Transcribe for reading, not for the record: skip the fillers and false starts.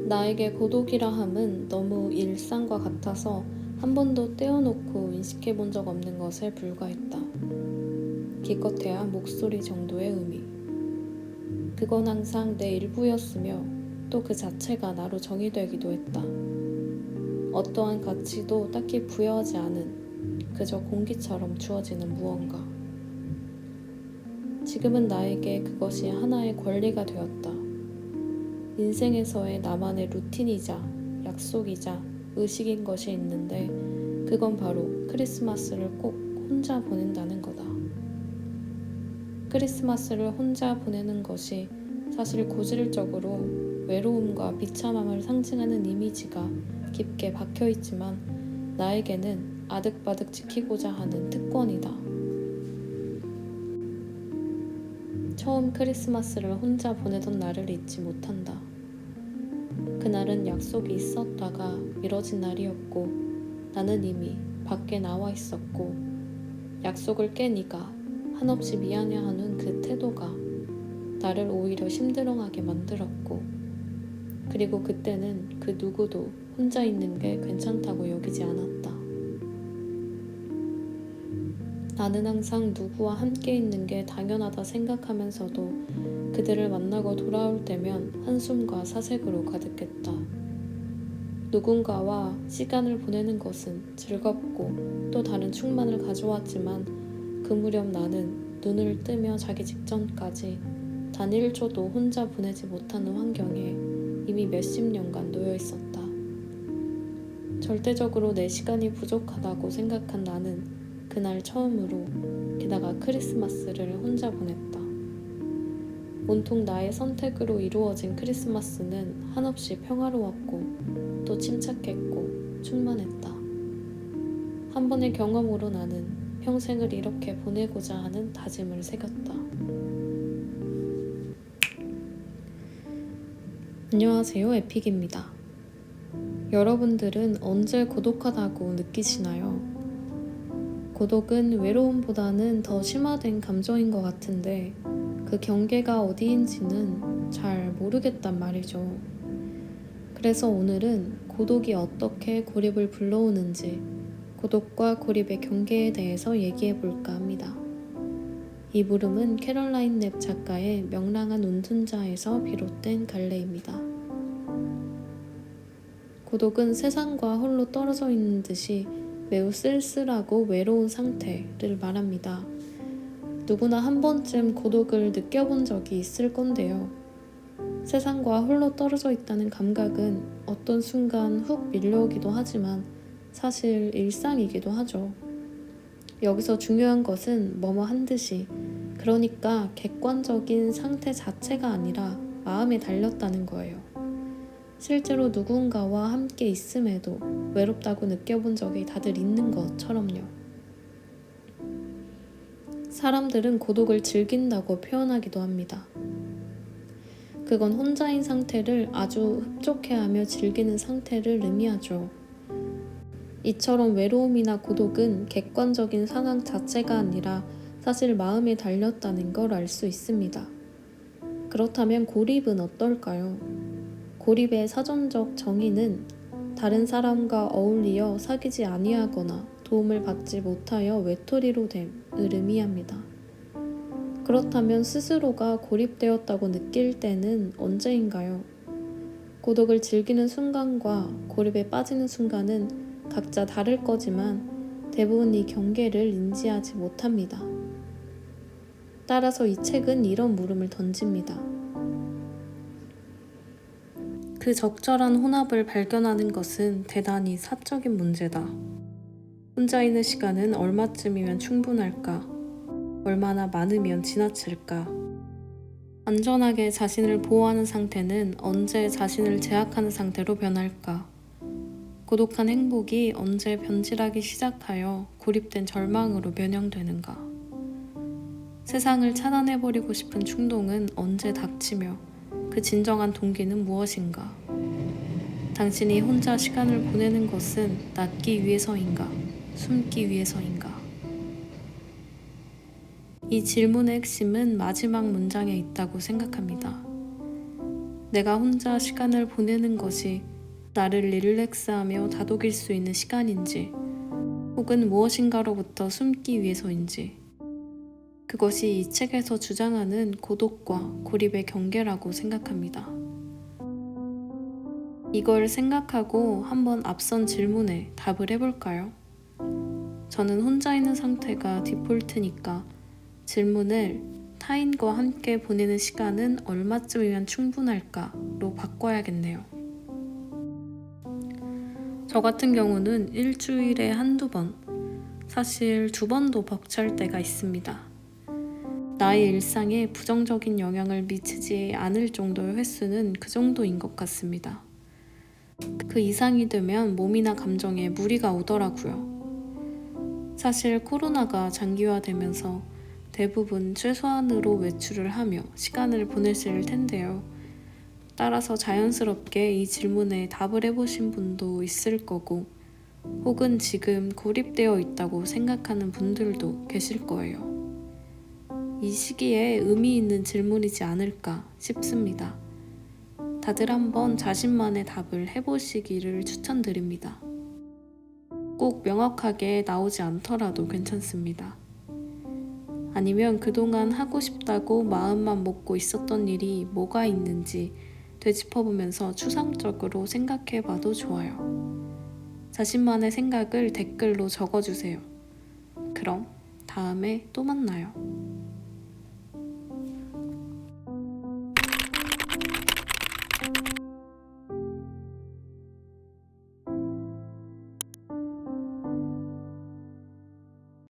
나에게 고독이라 함은 너무 일상과 같아서 한 번도 떼어놓고 인식해 본 적 없는 것에 불과했다. 기껏해야 목소리 정도의 의미. 그건 항상 내 일부였으며 또 그 자체가 나로 정의되기도 했다. 어떠한 가치도 딱히 부여하지 않은 그저 공기처럼 주어지는 무언가. 지금은 나에게 그것이 하나의 권리가 되었다. 인생에서의 나만의 루틴이자 약속이자 의식인 것이 있는데 그건 바로 크리스마스를 꼭 혼자 보낸다는 거다. 크리스마스를 혼자 보내는 것이 사실 고질적으로 외로움과 비참함을 상징하는 이미지가 깊게 박혀있지만 나에게는 아득바득 지키고자 하는 특권이다. 처음 크리스마스를 혼자 보내던 날을 잊지 못한다. 그날은 약속이 있었다가 미뤄진 날이었고 나는 이미 밖에 나와 있었고 약속을 깬 네가 한없이 미안해하는 그 태도가 나를 오히려 심드렁하게 만들었고 그리고 그때는 그 누구도 혼자 있는 게 괜찮다고 여기지 않았다. 나는 항상 누구와 함께 있는 게 당연하다 생각하면서도 그들을 만나고 돌아올 때면 한숨과 사색으로 가득했다. 누군가와 시간을 보내는 것은 즐겁고 또 다른 충만을 가져왔지만 그 무렵 나는 눈을 뜨며 자기 직전까지 단 1초도 혼자 보내지 못하는 환경에 이미 몇십 년간 놓여 있었다. 절대적으로 내 시간이 부족하다고 생각한 나는 그날 처음으로 게다가 크리스마스를 혼자 보냈다. 온통 나의 선택으로 이루어진 크리스마스는 한없이 평화로웠고 또 침착했고 충만했다. 한 번의 경험으로 나는 평생을 이렇게 보내고자 하는 다짐을 새겼다. 안녕하세요, 에픽입니다. 여러분들은 언제 고독하다고 느끼시나요? 고독은 외로움보다는 더 심화된 감정인 것 같은데 그 경계가 어디인지는 잘 모르겠단 말이죠. 그래서 오늘은 고독이 어떻게 고립을 불러오는지 고독과 고립의 경계에 대해서 얘기해 볼까 합니다. 이 물음은 캐럴라인 랩 작가의 명랑한 운둔자에서 비롯된 갈래입니다. 고독은 세상과 홀로 떨어져 있는 듯이 매우 쓸쓸하고 외로운 상태를 말합니다. 누구나 한 번쯤 고독을 느껴본 적이 있을 건데요. 세상과 홀로 떨어져 있다는 감각은 어떤 순간 훅 밀려오기도 하지만 사실 일상이기도 하죠. 여기서 중요한 것은 뭐뭐 한 듯이, 그러니까 객관적인 상태 자체가 아니라 마음에 달렸다는 거예요. 실제로 누군가와 함께 있음에도 외롭다고 느껴본 적이 다들 있는 것처럼요. 사람들은 고독을 즐긴다고 표현하기도 합니다. 그건 혼자인 상태를 아주 흡족해하며 즐기는 상태를 의미하죠. 이처럼 외로움이나 고독은 객관적인 상황 자체가 아니라 사실 마음에 달렸다는 걸 알 수 있습니다. 그렇다면 고립은 어떨까요? 고립의 사전적 정의는 다른 사람과 어울리어 사귀지 아니하거나 도움을 받지 못하여 외톨이로 됨을 의미합니다. 그렇다면 스스로가 고립되었다고 느낄 때는 언제인가요? 고독을 즐기는 순간과 고립에 빠지는 순간은 각자 다를 거지만 대부분 이 경계를 인지하지 못합니다. 따라서 이 책은 이런 물음을 던집니다. 그 적절한 혼합을 발견하는 것은 대단히 사적인 문제다. 혼자 있는 시간은 얼마쯤이면 충분할까? 얼마나 많으면 지나칠까? 안전하게 자신을 보호하는 상태는 언제 자신을 제약하는 상태로 변할까? 고독한 행복이 언제 변질하기 시작하여 고립된 절망으로 변형되는가? 세상을 차단해버리고 싶은 충동은 언제 닥치며 그 진정한 동기는 무엇인가? 당신이 혼자 시간을 보내는 것은 낫기 위해서인가? 숨기 위해서인가? 이 질문의 핵심은 마지막 문장에 있다고 생각합니다. 내가 혼자 시간을 보내는 것이 나를 릴렉스하며 다독일 수 있는 시간인지, 혹은 무엇인가로부터 숨기 위해서인지, 그것이 이 책에서 주장하는 고독과 고립의 경계라고 생각합니다. 이걸 생각하고 한번 앞선 질문에 답을 해볼까요? 저는 혼자 있는 상태가 디폴트니까 질문을 타인과 함께 보내는 시간은 얼마쯤이면 충분할까로 바꿔야겠네요. 저 같은 경우는 일주일에 한두 번, 사실 2번도 벅찰 때가 있습니다. 나의 일상에 부정적인 영향을 미치지 않을 정도의 횟수는 그 정도인 것 같습니다. 그 이상이 되면 몸이나 감정에 무리가 오더라고요. 사실 코로나가 장기화되면서 대부분 최소한으로 외출을 하며 시간을 보내실 텐데요. 따라서 자연스럽게 이 질문에 답을 해보신 분도 있을 거고, 혹은 지금 고립되어 있다고 생각하는 분들도 계실 거예요. 이 시기에 의미 있는 질문이지 않을까 싶습니다. 다들 한번 자신만의 답을 해보시기를 추천드립니다. 꼭 명확하게 나오지 않더라도 괜찮습니다. 아니면 그동안 하고 싶다고 마음만 먹고 있었던 일이 뭐가 있는지 되짚어보면서 추상적으로 생각해봐도 좋아요. 자신만의 생각을 댓글로 적어주세요. 그럼 다음에 또 만나요.